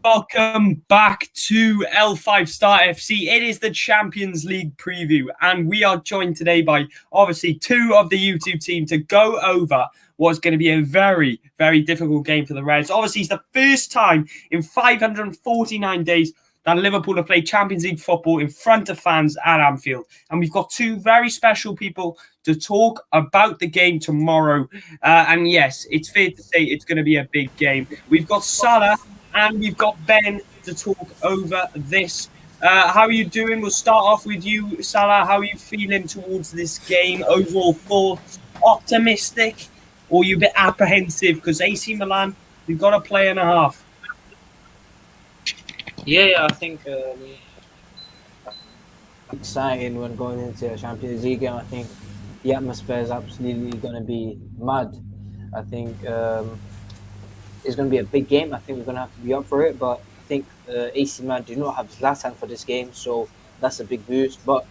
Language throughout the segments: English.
Welcome back to L5 Star FC. It is the Champions League preview, and we are joined today by obviously two of the YouTube team to go over what's going to be a very, very difficult game for the Reds. Obviously, it's the first time in 549 days that Liverpool have played Champions League football in front of fans at Anfield. And we've got two very special people to talk about the game tomorrow. And yes, it's fair to say it's going to be a big game. We've got Salah and we've got Ben to talk over this. How are you doing? We'll start off with you, Salah. How are you feeling towards this game? Overall thoughts? Optimistic? Or are you a bit apprehensive? Because AC Milan, you've got a player and a half. Yeah, I think exciting when going into a Champions League game. I think the atmosphere is absolutely going to be mad. I think it's going to be a big game. I think we're going to have to be up for it. But I think AC Milan do not have Zlatan for this game, so that's a big boost. But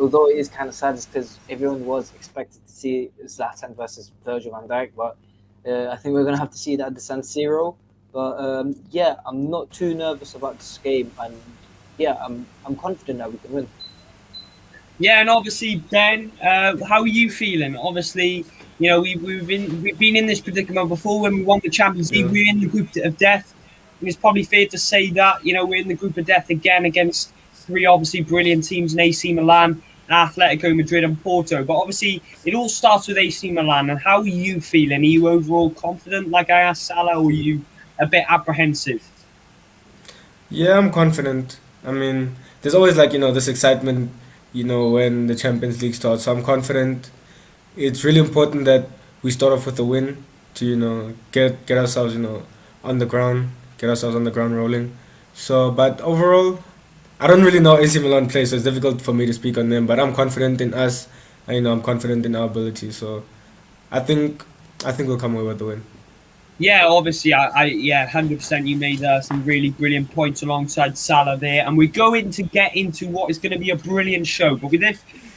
although it is kind of sad, it's because everyone was expected to see Zlatan versus Virgil van Dijk. But I think we're going to have to see that at the San Siro. But yeah, I'm not too nervous about this game, and yeah, I'm confident that we can win. Yeah, and obviously, Ben, how are you feeling? Obviously, you know we've been in this predicament before when we won the Champions League. We're in the group of death. And it's probably fair to say that we're in the group of death again against three obviously brilliant teams in AC Milan, Atletico Madrid, and Porto. But obviously, it all starts with AC Milan. And how are you feeling? Are you overall confident, like I asked Salah, or are you a bit apprehensive? Yeah, I'm confident. I mean, there's always this excitement, when the Champions League starts. So I'm confident. It's really important that we start off with a win to, get ourselves, on the ground, get ourselves on the ground rolling. So, but overall, I don't really know AC Milan play, so it's difficult for me to speak on them. But I'm confident in us. And, I'm confident in our ability. So, I think we'll come away with the win. Yeah, obviously, I 100%. You made some really brilliant points alongside Salah there, and we're going to get into what is going to be a brilliant show. But with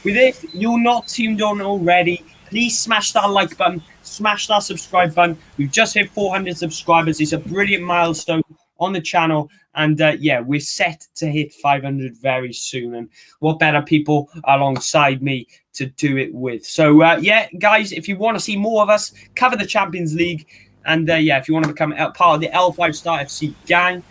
if you're not tuned on already, please smash that like button, smash that subscribe button. We've just hit 400 subscribers. It's a brilliant milestone on the channel, and yeah, we're set to hit 500 very soon. And what better people alongside me to do it with? So yeah, guys, if you want to see more of us cover the Champions League. And yeah, if you want to become part of the L5 Star FC gang,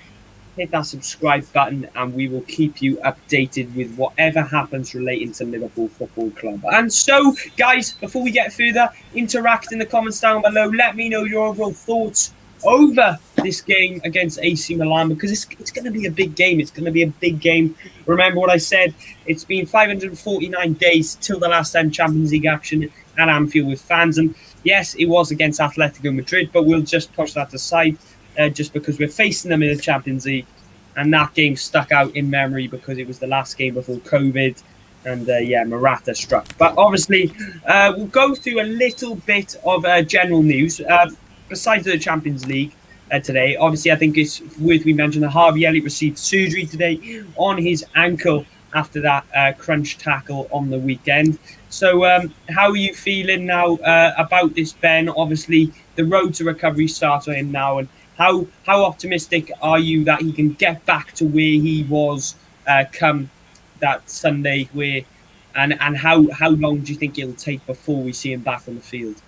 hit that subscribe button and we will keep you updated with whatever happens relating to Liverpool Football Club. And so, guys, before we get further, interact in the comments down below. Let me know your overall thoughts over this game against AC Milan, because it's going to be a big game. It's going to be a big game. Remember what I said. It's been 549 days till the last time Champions League action at Anfield with fans. And yes, it was against Atletico Madrid, but we'll just push that aside just because we're facing them in the Champions League. And that game stuck out in memory because it was the last game before COVID. And yeah, Morata struck. But obviously, we'll go through a little bit of general news. Besides the Champions League today, obviously, I think it's worth we mention that Harvey Elliott received surgery today on his ankle after that crunch tackle on the weekend. So how are you feeling now about this, Ben? Obviously, the road to recovery starts for him now. And how optimistic are you that he can get back to where he was come that Sunday? And how long do you think it'll take before we see him back on the field?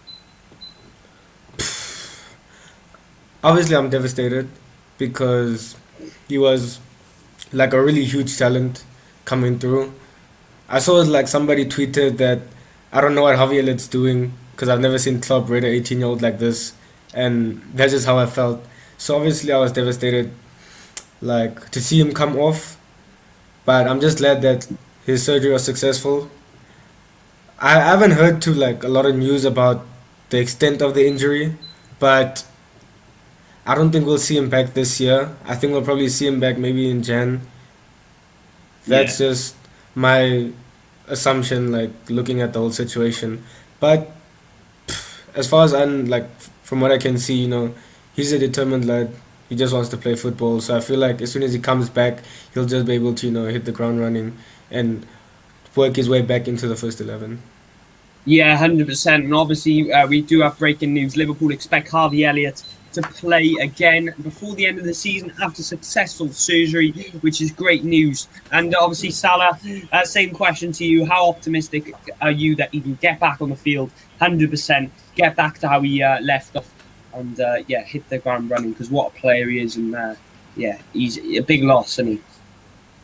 Obviously, I'm devastated because he was like a really huge talent coming through. I saw somebody tweeted that I don't know what Harvey Elliott's doing because I've never seen Klopp rate an 18-year-old like this, and that's just how I felt. So obviously I was devastated, to see him come off. But I'm just glad that his surgery was successful. I haven't heard a lot of news about the extent of the injury, but I don't think we'll see him back this year. I think we'll probably see him back maybe in Jan. That's just my assumption, looking at the whole situation. But as far as from what I can see, he's a determined lad. He just wants to play football. So I feel like as soon as he comes back, he'll just be able to, hit the ground running and work his way back into the first 11. Yeah, 100%. And obviously, we do have breaking news. Liverpool expect Harvey Elliott to play again before the end of the season after successful surgery, which is great news. And obviously, Salah, same question to you. How optimistic are you that he can get back on the field 100%, get back to how he left off, and hit the ground running? Because what a player he is, and he's a big loss, isn't he?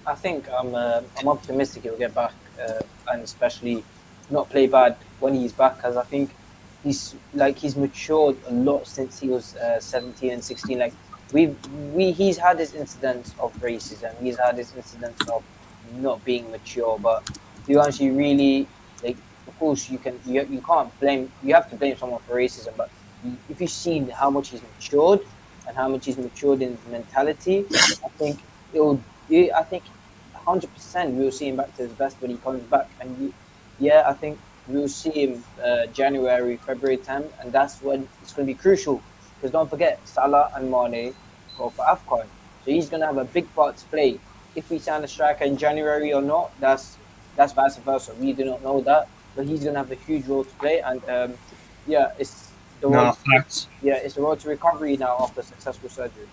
I think I'm optimistic he'll get back, and especially not play bad when he's back, because I think he's matured a lot since he was 17 and 16. Like he's had his incidents of racism, he's had his incidents of not being mature, but you actually really, like, of course you can't blame, you have to blame someone for racism, but if you've seen how much he's matured and how much he's matured in his mentality, I think 100% we'll see him back to his best when he comes back. And I think we'll see him January, February time, and that's when it's going to be crucial. Because don't forget, Salah and Mane go for AFCON, so he's going to have a big part to play. If we sign a striker in January or not, that's vice versa. We do not know that, but he's going to have a huge role to play. And it's the road. It's the road to recovery now after successful surgery.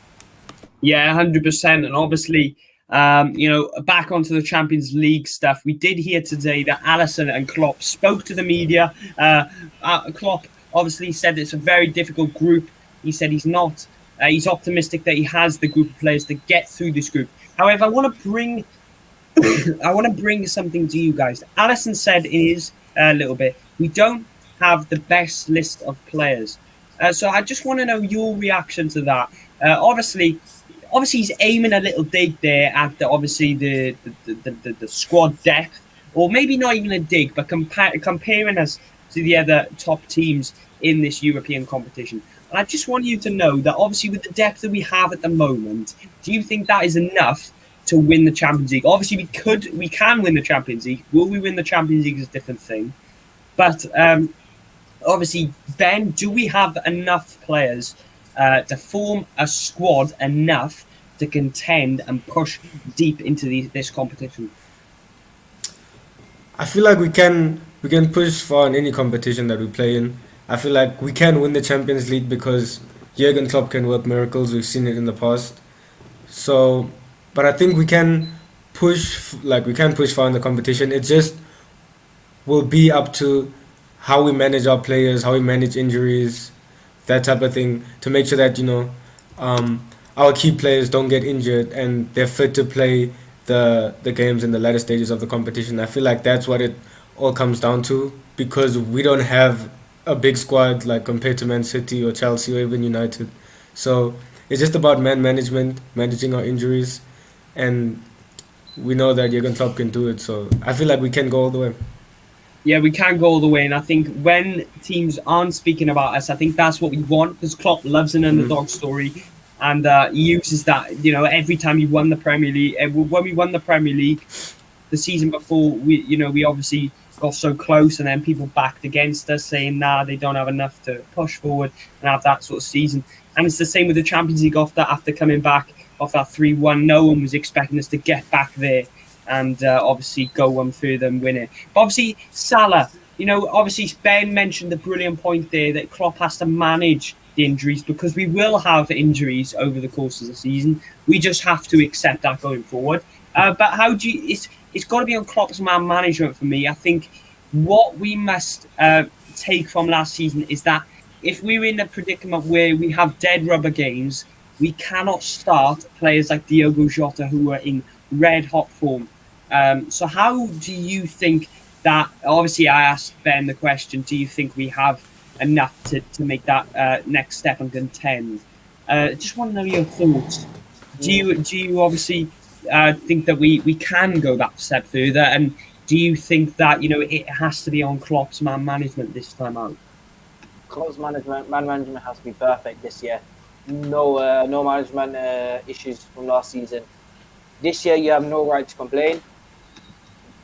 Yeah, 100%, and obviously. Back onto the Champions League stuff. We did hear today that Alisson and Klopp spoke to the media. Klopp obviously said it's a very difficult group. He said he's optimistic that he has the group of players to get through this group. However, I want to bring something to you guys. Alisson said in his little bit, we don't have the best list of players. So I just want to know your reaction to that. Obviously, he's aiming a little dig there at obviously the squad depth, or maybe not even a dig, but comparing us to the other top teams in this European competition. And I just want you to know that obviously with the depth that we have at the moment, do you think that is enough to win the Champions League? Obviously, we can win the Champions League. Will we win the Champions League is a different thing. But obviously, Ben, do we have enough players to form a squad enough to contend and push deep into this competition? I feel like we can push far in any competition that we play in. I feel like we can win the Champions League because Jurgen Klopp can work miracles. We've seen it in the past. So, but I think we can push far in the competition. It just will be up to how we manage our players, how we manage injuries, that type of thing, to make sure that our key players don't get injured and they're fit to play the games in the latter stages of the competition. I feel like that's what it all comes down to, because we don't have a big squad like compared to Man City or Chelsea or even United. So it's just about management, managing our injuries, and we know that Jurgen Klopp can do it. So I feel like we can go all the way. Yeah, we can go all the way, and I think when teams aren't speaking about us, I think that's what we want, because Klopp loves an underdog story, and he uses that. Every time he won the Premier League, when we won the Premier League, the season before, we obviously got so close, and then people backed against us, saying they don't have enough to push forward and have that sort of season. And it's the same with the Champions League after coming back off that 3-1. No one was expecting us to get back there and obviously go one further and win it. But obviously, Salah, obviously Ben mentioned the brilliant point there that Klopp has to manage the injuries, because we will have injuries over the course of the season. We just have to accept that going forward. But how do you... It's got to be on Klopp's man management for me. I think what we must take from last season is that if we're in a predicament where we have dead rubber games, we cannot start players like Diogo Jota who are in red-hot form. So how do you think that... Obviously, I asked Ben the question, do you think we have enough to make that next step and contend? Just want to know your thoughts. Do you obviously think that we can go that step further, and do you think that it has to be on Klopp's man management this time out? Klopp's man management has to be perfect this year. No management issues from last season. This year you have no right to complain,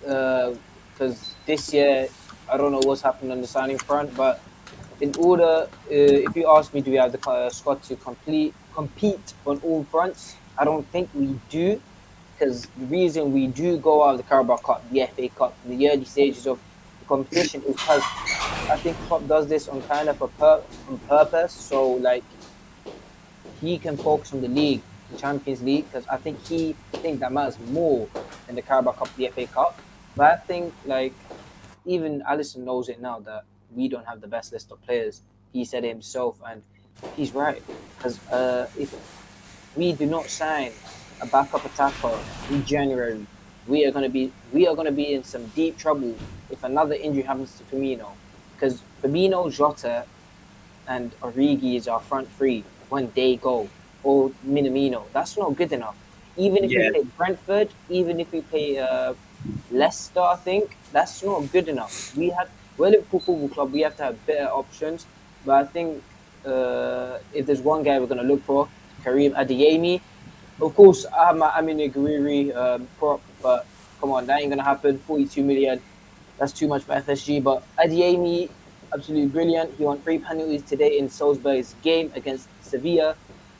because this year I don't know what's happened on the signing front, but in order, if you ask me, do we have the squad to compete on all fronts? I don't think we do, because the reason we do go out of the Carabao Cup, the FA Cup, the early stages of the competition is because I think Klopp does this on kind of on purpose. So he can focus on the league, the Champions League, because I think that matters more than the Carabao Cup, the FA Cup. But I think like even Alisson knows it now that we don't have the best list of players. He said it himself, and he's right. Because if we do not sign a backup attacker in January, we are going to be in some deep trouble if another injury happens to Firmino. Because Firmino, Jota, and Origi is our front three when they go, or Minamino. That's not good enough. Even if we play Brentford, even if we play Leicester, I think that's not good enough. We're Liverpool Football Club. We have to have better options. But I think if there's one guy we're going to look for, Karim Adeyemi. Of course, I have my Amine Gouiri prop, but come on, that ain't going to happen. 42 million. That's too much for FSG. But Adeyemi, absolutely brilliant. He won 3 penalties today in Salzburg's game against Sevilla.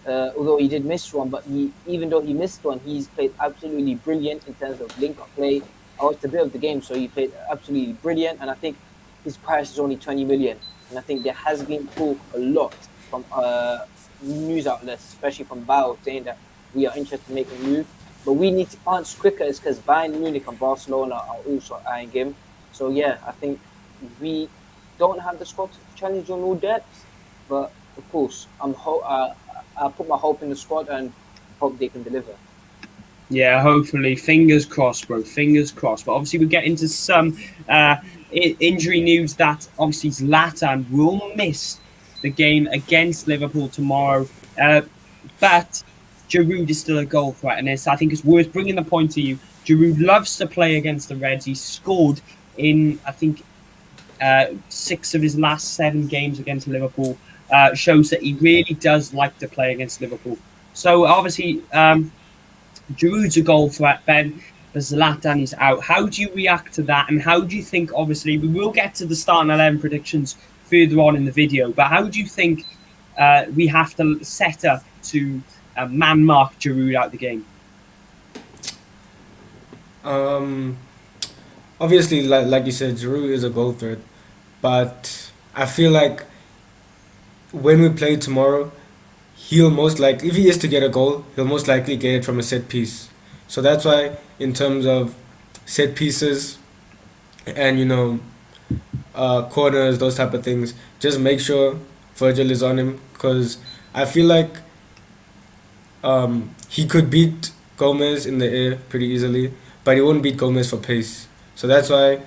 Although he did miss one, but even though he missed one, he's played absolutely brilliant in terms of link-up play. I watched a bit of the game, so he played absolutely brilliant. And I think his price is only 20 million. And I think there has been talk a lot from news outlets, especially from Bao, saying that we are interested in making a move. But we need to answer quicker is because Bayern Munich and Barcelona are also eyeing him. So yeah, I think we don't have the squad to challenge on all depths. But of course, I put my hope in the squad and hope they can deliver. Yeah, hopefully. Fingers crossed, bro. Fingers crossed. But obviously, we'll get into some injury news that obviously Zlatan will miss the game against Liverpool tomorrow. But Giroud is still a goal threat. And I think it's worth bringing the point to you. Giroud loves to play against the Reds. He scored in, I think, 6 of his last 7 games against Liverpool. Shows that he really does like to play against Liverpool. So obviously, Giroud's a goal threat, Ben, but Zlatan is out. How do you react to that? And how do you think, obviously, we will get to the starting 11 predictions further on in the video, but how do you think we have to set up to man-mark Giroud out the game? Obviously, like you said, Giroud is a goal threat, but I feel like when we play tomorrow, he'll most likely, if he is to get a goal, he'll most likely get it from a set piece. So that's why, in terms of set pieces and corners, those type of things, just make sure Virgil is on him, because I feel like he could beat Gomez in the air pretty easily, but he won't beat Gomez for pace. So that's why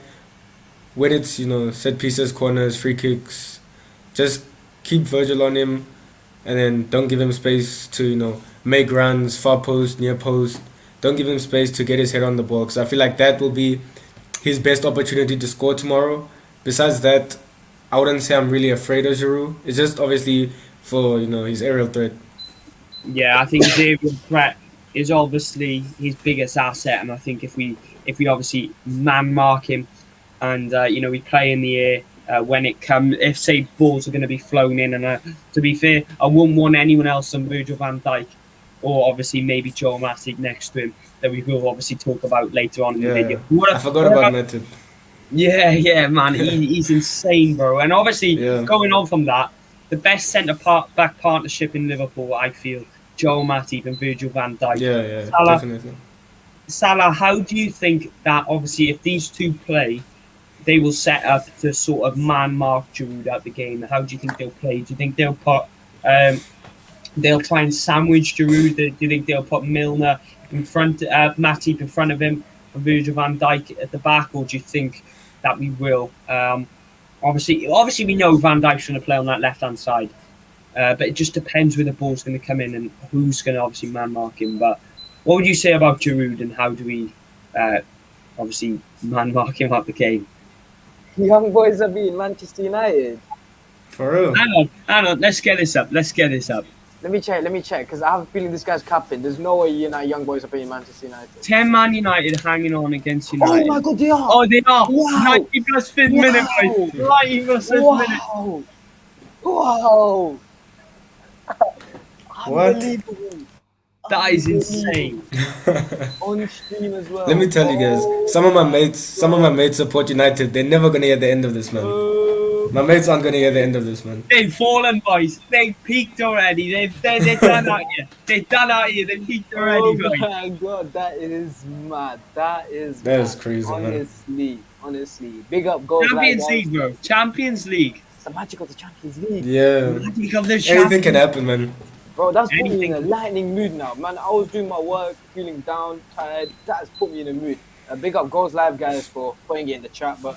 when it's set pieces, corners, free kicks, just keep Virgil on him, and then don't give him space to make runs, far post, near post. Don't give him space to get his head on the ball, because I feel like that will be his best opportunity to score tomorrow. Besides that, I wouldn't say I'm really afraid of Giroud. It's just obviously for his aerial threat. Yeah, I think his aerial threat is obviously his biggest asset, and I think if we obviously man mark him and we play in the air. When it comes, if say balls are going to be flown in, and to be fair, I wouldn't want anyone else than Virgil van Dijk, or obviously maybe Joe Matip next to him, that we will obviously talk about later on in the video. I forgot about Matip. Yeah, man, he's insane, bro. And obviously, going on from that, the best centre-back partnership in Liverpool, I feel, Joe Matip and Virgil van Dijk. Yeah, definitely. Salah, how do you think that, obviously, if these two play, they will set up to sort of man-mark Giroud out the game? How do you think they'll play? Do you think they'll put, they'll try and sandwich Giroud? Do you think they'll put Milner in front, Matip in front of him, and Virgil van Dijk at the back? Or do you think that we will? Obviously, we know Van Dijk's going to play on that left-hand side, but it just depends where the ball's going to come in and who's going to obviously man-mark him. But what would you say about Giroud, and how do we obviously man-mark him out the game? Young boys are beating Manchester United. For real? Hang on. Let's get this up. Let me check, because I have a feeling this guy's capping. There's no way young boys are beating Manchester United. 10 Man United hanging on against United. Oh my God, they are! Oh, they are! Wow. 90 plus 5th minute, mate. 90 plus 5th minute. Wow! What? Unbelievable. That is insane. On stream as well. Let me tell you guys, some of my mates support United. They're never gonna hear the end of this, man. My mates aren't gonna hear the end of this, man. They've fallen, boys. They've peaked already. They're done at you. They're done at you. They've peaked Oh already, boys. my god, that is mad. That is That is mad. crazy, man. Honestly. Big up goals like Champions that. League, bro. Champions League. It's the magic of the Champions League. Yeah. Magic of the Anything can Champions. happen, man. Bro, that's put me Anything. in a lightning mood now. Man, I was doing my work, feeling down, tired. That's put me in a mood. Big up Goals Live, guys, for putting it in the chat. But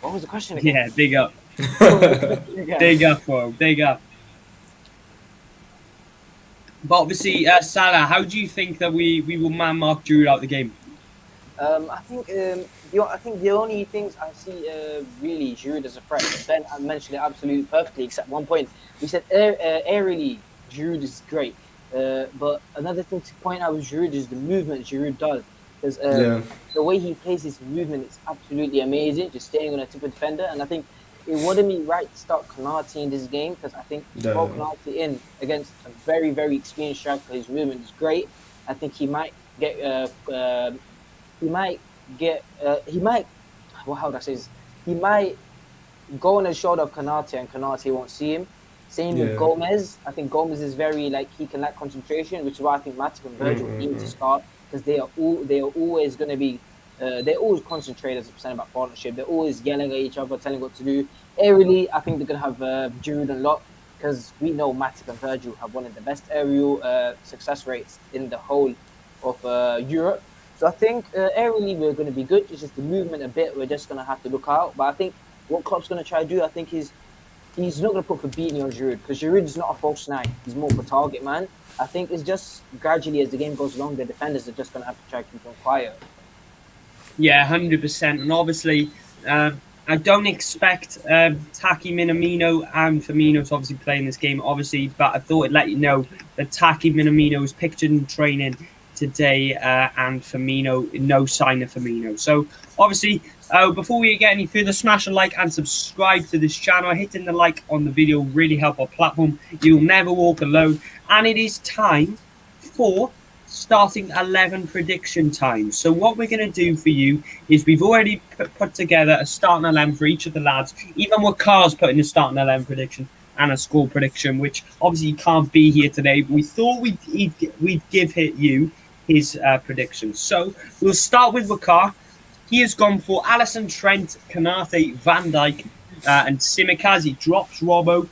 what was the question again? Yeah, big up. Yeah. Big up, bro. Big up. But obviously, Salah, how do you think that we will man mark Giroud out the game? I think the only things I see really Giroud as a threat. Ben mentioned it absolutely perfectly, except one point. We said aerially Giroud is great, but another thing to point out with Giroud is the movement Giroud does. Because the way he plays his movement is absolutely amazing, just staying on a tip of defender. And I think it wouldn't be right to start Konate in this game because I think Yeah. throw Konate in against a very, very experienced striker. His movement is great. I think he might get well, how would I say this? He might go on the shoulder of Konate and Konate won't see him. Same with Yeah. Gomez. I think Gomez is very he can lack concentration, which is why I think Matip and Virgil need to start because they are always going to be they always concentrate as a centre-back partnership. They're always yelling at each other, telling what to do. Aerially, I think they're going to have Giroud and Lot because we know Matip and Virgil have one of the best aerial success rates in the whole of Europe. So I think aerially we're going to be good. It's just the movement a bit. We're just going to have to look out. But I think what Klopp's going to try to do, I think he's not going to put Fabinho on Giroud because Giroud is not a false nine. He's more of a target man. I think it's just gradually as the game goes along, the defenders are just going to have to try to keep them quiet. Yeah, 100%. And obviously, I don't expect Taki Minamino and Firmino to obviously play in this game, obviously, but I thought I'd let you know that Taki Minamino was pictured in training today and Firmino, no sign of Firmino. So, obviously, before we get any further, smash a like and subscribe to this channel. Hitting the like on the video will really help our platform. You'll never walk alone. And it is time for starting 11 prediction time. So what we're going to do for you is we've already put together a starting 11 for each of the lads. Even Wakar's putting a starting 11 prediction and a score prediction, which obviously you can't be here today, but we thought we'd give you his predictions. So we'll start with Wakar. He has gone for Alisson, Trent, Konate, Van Dijk, and Tsimikas. He drops Robbo.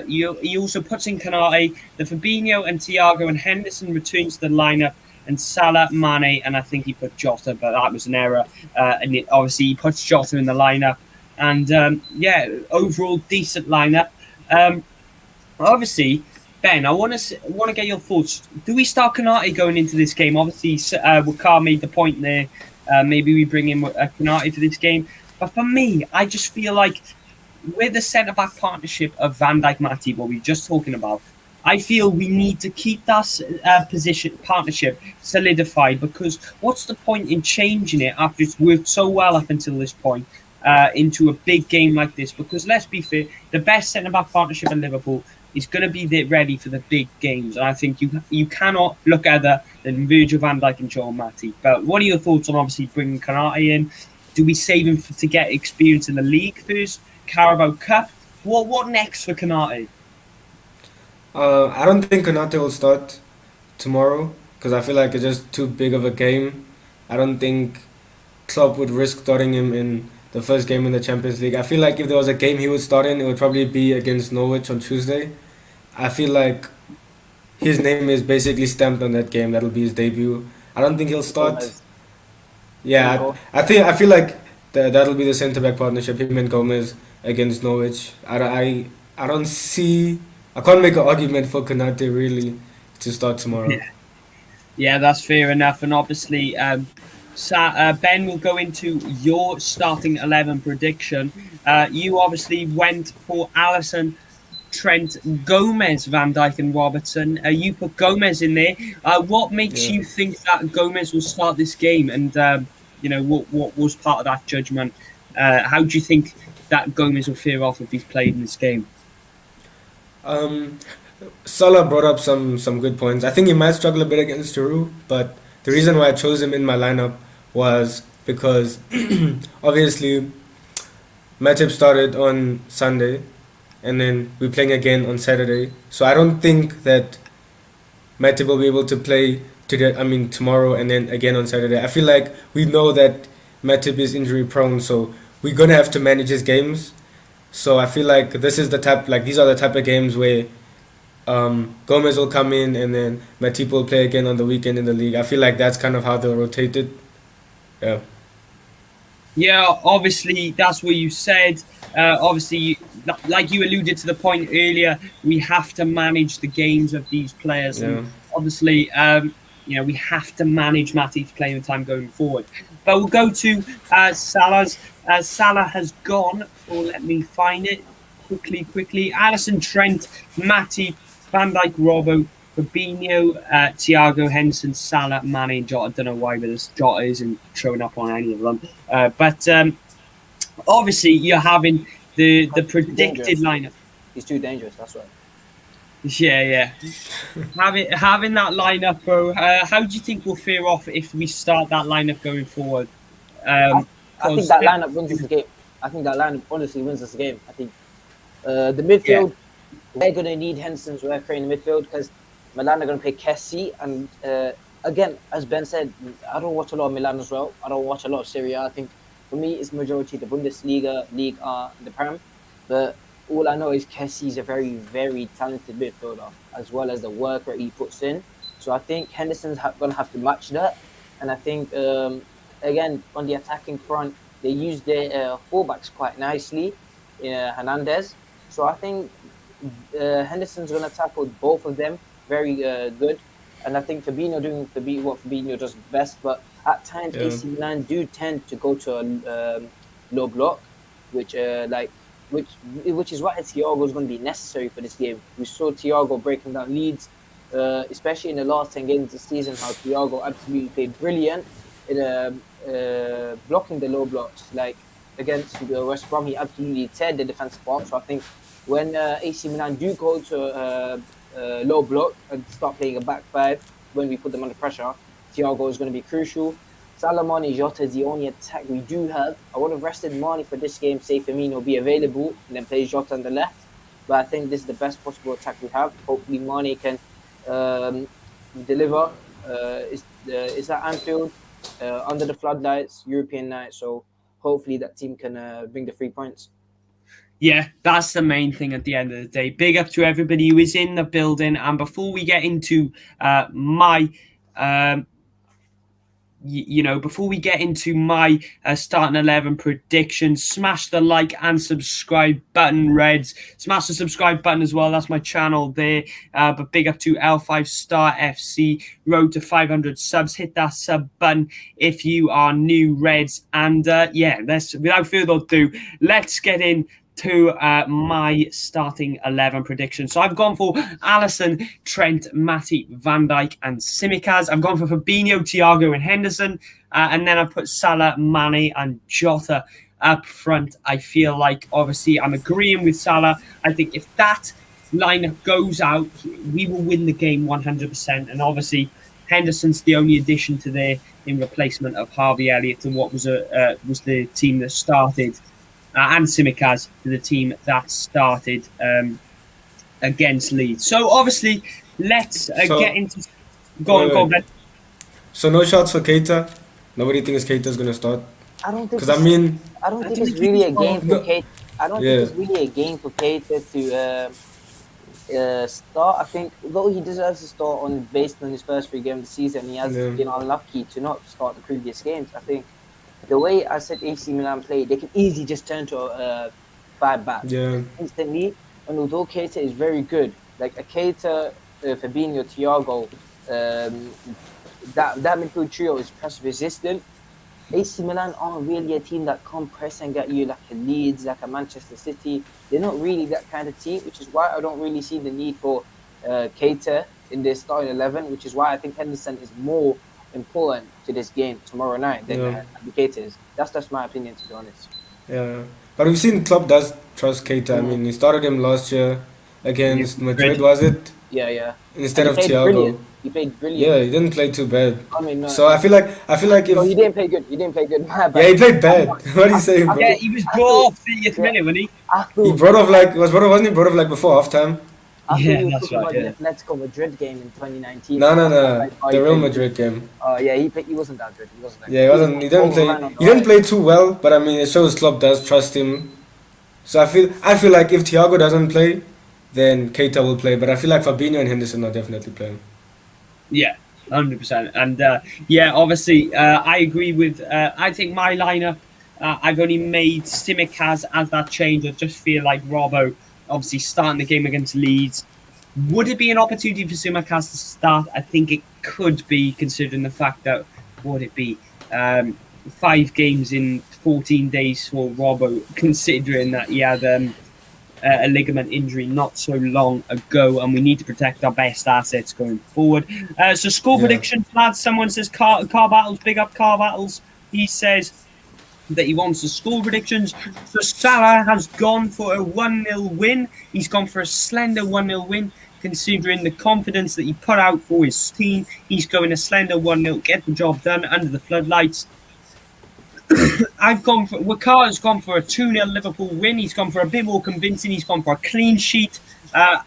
He also puts in Konate, the Fabinho and Thiago and Henderson return to the lineup, and Salah, Mane, and I think he put Jota, but that was an error. Obviously he puts Jota in the lineup, and overall decent lineup. Obviously, Ben, I want to get your thoughts. Do we start Konate going into this game? Obviously, Wakar made the point there. Maybe we bring in Konate to this game, but for me, I just feel like with the centre-back partnership of Van Dijk, Matip, what we were just talking about, I feel we need to keep that partnership solidified because what's the point in changing it after it's worked so well up until this point into a big game like this? Because let's be fair, the best centre-back partnership in Liverpool is going to be ready for the big games. And I think you cannot look other than Virgil van Dijk and Joel Matip. But what are your thoughts on obviously bringing Konate in? Do we save him to get experience in the league first? Carabao Cup? What next for Konate? I don't think Konate will start tomorrow because I feel like it's just too big of a game. I don't think Klopp would risk starting him in the first game in the Champions League. I feel like if there was a game he would start in, it would probably be against Norwich on Tuesday. I feel like his name is basically stamped on that game. That'll be his debut. I don't think he'll start. Yeah, I feel like that'll be the centre back partnership, him and Gomez against Norwich. I can't make an argument for Konate really to start tomorrow. Yeah, that's fair enough. And obviously, Ben will go into your starting 11 prediction. You obviously went for Alisson, Trent, Gomez, Van Dijk and Robertson. You put Gomez in there. What makes you think that Gomez will start this game? And, what was part of that judgment? How do you think that Gomez will fare off if he's played in this game? Salah brought up some good points. I think he might struggle a bit against Giroud, but the reason why I chose him in my lineup was because obviously Matip started on Sunday, and then we're playing again on Saturday. So I don't think that Matip will be able to play today. I mean tomorrow, and then again on Saturday. I feel like we know that Matip is injury prone, so we're gonna have to manage his games. So I feel like this is the type, like these are the type of games where Gomez will come in, and then Matip will play again on the weekend in the league. I feel like that's kind of how they'll rotate it. Yeah. Yeah, obviously that's what you said. Obviously, like you alluded to the point earlier, we have to manage the games of these players, Yeah. and obviously, we have to manage Matip's playing time going forward. But we'll go to Salah's. Salah has gone. Or let me find it quickly. Alisson, Trent, Matip, Van Dijk, Robbo, Fabinho, Thiago, Henderson, Salah, Mane, and Jota. I don't know why, but this Jota isn't showing up on any of them. But obviously, you're having the predicted lineup. He's too dangerous. That's right. Yeah. having that lineup, bro. How do you think we'll fare off if we start that lineup going forward? I think that lineup wins us the game. I think that lineup honestly wins us the game. I think the midfield, we're going to need Henderson's work rate in the midfield because Milan are going to play Kessie. And again, as Ben said, I don't watch a lot of Milan as well. I don't watch a lot of Serie A. I think for me, it's majority the Bundesliga, League A, the Prem. But all I know is Kessie's a very, very talented midfielder, as well as the work rate he puts in. So I think Henderson's going to have to match that. And I think, again, on the attacking front, they use their fullbacks quite nicely, Hernandez. So I think Henderson's going to tackle both of them very good. And I think Fabinho doing what Fabinho does best. But at times, AC Milan do tend to go to a low block, which is why Thiago is going to be necessary for this game. We saw Thiago breaking down Leeds, especially in the last 10 games of the season, how Thiago absolutely played brilliant in blocking the low blocks. Like against West Brom, he absolutely teared the defensive box. So I think when AC Milan do go to low block and start playing a back five, when we put them under pressure, Thiago is going to be crucial. Salah, Mane, Jota is the only attack we do have. I would have rested Mane for this game, say Firmino be available, and then play Jota on the left. But I think this is the best possible attack we have. Hopefully Mane can deliver. It's at Anfield, under the floodlights, European night. So hopefully that team can bring the 3 points. Yeah, that's the main thing at the end of the day. Big up to everybody who is in the building. And before we get into my starting 11 predictions, smash the like and subscribe button, Reds. Smash the subscribe button as well. That's my channel there. But big up to L5 Star FC, road to 500 subs. Hit that sub button if you are new, Reds. And without further ado, let's get in to my starting 11 prediction. So I've gone for Alisson, Trent, Matip, Van Dijk and Tsimikas. I've gone for Fabinho, Thiago and Henderson. And then I put Salah, Mane and Jota up front. I feel like, obviously, I'm agreeing with Salah. I think if that lineup goes out, we will win the game 100%. And obviously, Henderson's the only addition to there in replacement of Harvey Elliott and what was the team that started. And Tsimikas to the team that started against Leeds. So obviously, let's get into. Go on, Ben. So no shots for Keita. Nobody thinks Keita's gonna start. I don't think. Because I don't think it's really a game for Keita. I don't think it's really a game for Keita to start. I think though he deserves to start based on his first 3 games of the season, he has been unlucky to not start the previous games. I think. The way I said AC Milan play, they can easily just turn to a 5-back instantly. And although Keita is very good, like a Keita, Fabinho, Thiago, that midfield trio is press resistant. AC Milan aren't really a team that come press and get you like a Leeds, like a Manchester City. They're not really that kind of team, which is why I don't really see the need for Keita in their starting 11, which is why I think Henderson is more important to this game tomorrow night than Keita is. That's just my opinion, to be honest. Yeah, but we've seen Klopp does trust Keita. I mean, he started him last year against Madrid, Madrid. was it? Yeah. Instead And of Thiago. he played brilliant. Yeah, he didn't play too bad. I mean, no, So I feel like no, if he didn't play good. He didn't play good. My yeah, bad. he played bad. What are you saying, bro? Yeah, he was I brought thought- off 30th yeah. minute, wasn't he? I He thought, brought off like wasn't he brought off like before halftime? Yeah, he was that's talking right, about the Atletico Madrid game in 2019. No, Like, oh, the he Real played Madrid game. Oh yeah, he wasn't that good. He wasn't that Yeah, he good. wasn't. He didn't play. overrun on the He didn't right. play too well, but I mean, it shows Klopp does trust him. So I feel like if Thiago doesn't play, then Keita will play. But I feel like Fabinho and Henderson are definitely playing. Yeah, 100%. And yeah, obviously, I agree with. I think my lineup. I've only made Tsimikas as that change. I just feel like Robbo, obviously starting the game against Leeds. Would it be an opportunity for Tsimikas to start? I think it could be, considering the fact that would it be 5 games in 14 days for Robbo, considering that he had a ligament injury not so long ago, and we need to protect our best assets going forward. So score Yeah. predictions, lads. Someone says car battles, big up car battles. He says that he wants the score predictions. So Salah has gone for a 1-0 win. He's gone for a slender 1-0 win, considering the confidence that he put out for his team. He's going a slender 1-0, get the job done under the floodlights. Wakar gone for a 2-0 Liverpool win. He's gone for a bit more convincing. He's gone for a clean sheet,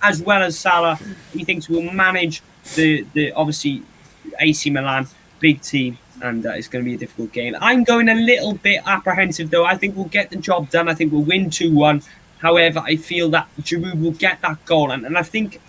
as well as Salah. He thinks we'll manage the obviously AC Milan, big team, and it's going to be a difficult game. I'm going a little bit apprehensive, though. I think we'll get the job done. I think we'll win 2-1. However, I feel that Giroud will get that goal, and I think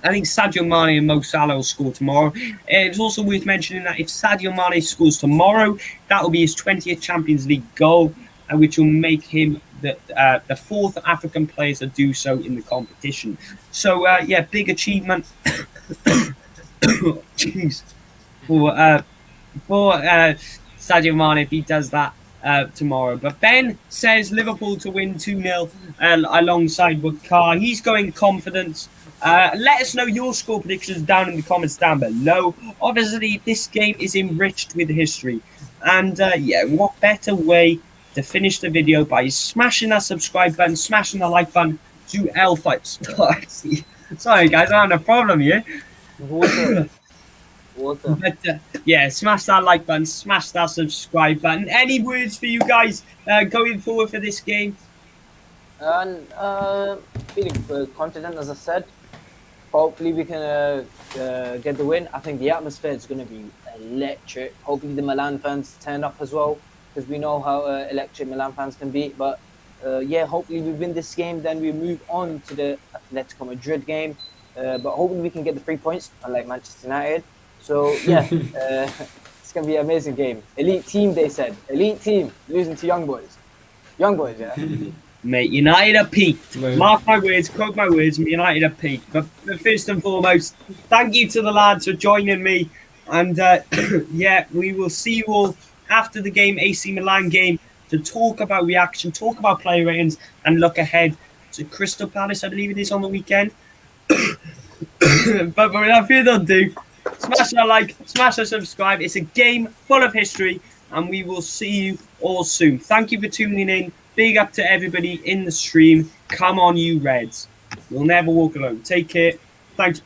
Sadio Mane and Mo Salah will score tomorrow. It's also worth mentioning that if Sadio Mane scores tomorrow, that will be his 20th Champions League goal, which will make him the fourth African player to do so in the competition. So, yeah, big achievement. Jeez. For Sadio Mane if he does that tomorrow. But Ben says Liverpool to win 2-0 alongside Wakar. He's going confidence. Let us know your score predictions down in the comments down below. Obviously, this game is enriched with history. And yeah, what better way to finish the video by smashing that subscribe button, smashing the like button to L-Fights. Sorry, guys, I'm having a problem here. Water. But yeah, smash that like button, smash that subscribe button. Any words for you guys going forward for this game? And feeling confident, as I said. Hopefully we can get the win. I think the atmosphere is going to be electric. Hopefully the Milan fans turn up as well, because we know how electric Milan fans can be. But yeah, hopefully we win this game, then we move on to the Atletico Madrid game. But hopefully we can get the 3 points, unlike Manchester United. So yeah, it's going to be an amazing game. Elite team, they said. Elite team, losing to young boys. Young boys, yeah. Mate, United are peaked. Mate. Mark my words, quote my words, United are peaked. But first and foremost, thank you to the lads for joining me. And yeah, we will see you all after the game, AC Milan game, to talk about reaction, talk about player ratings, and look ahead to Crystal Palace, I believe it is, on the weekend. But without further ado, smash that like, smash that subscribe. It's a game full of history, and we will see you all soon. Thank you for tuning in. Big up to everybody in the stream. Come on, you Reds. You'll never walk alone. Take care. Thanks, Ben.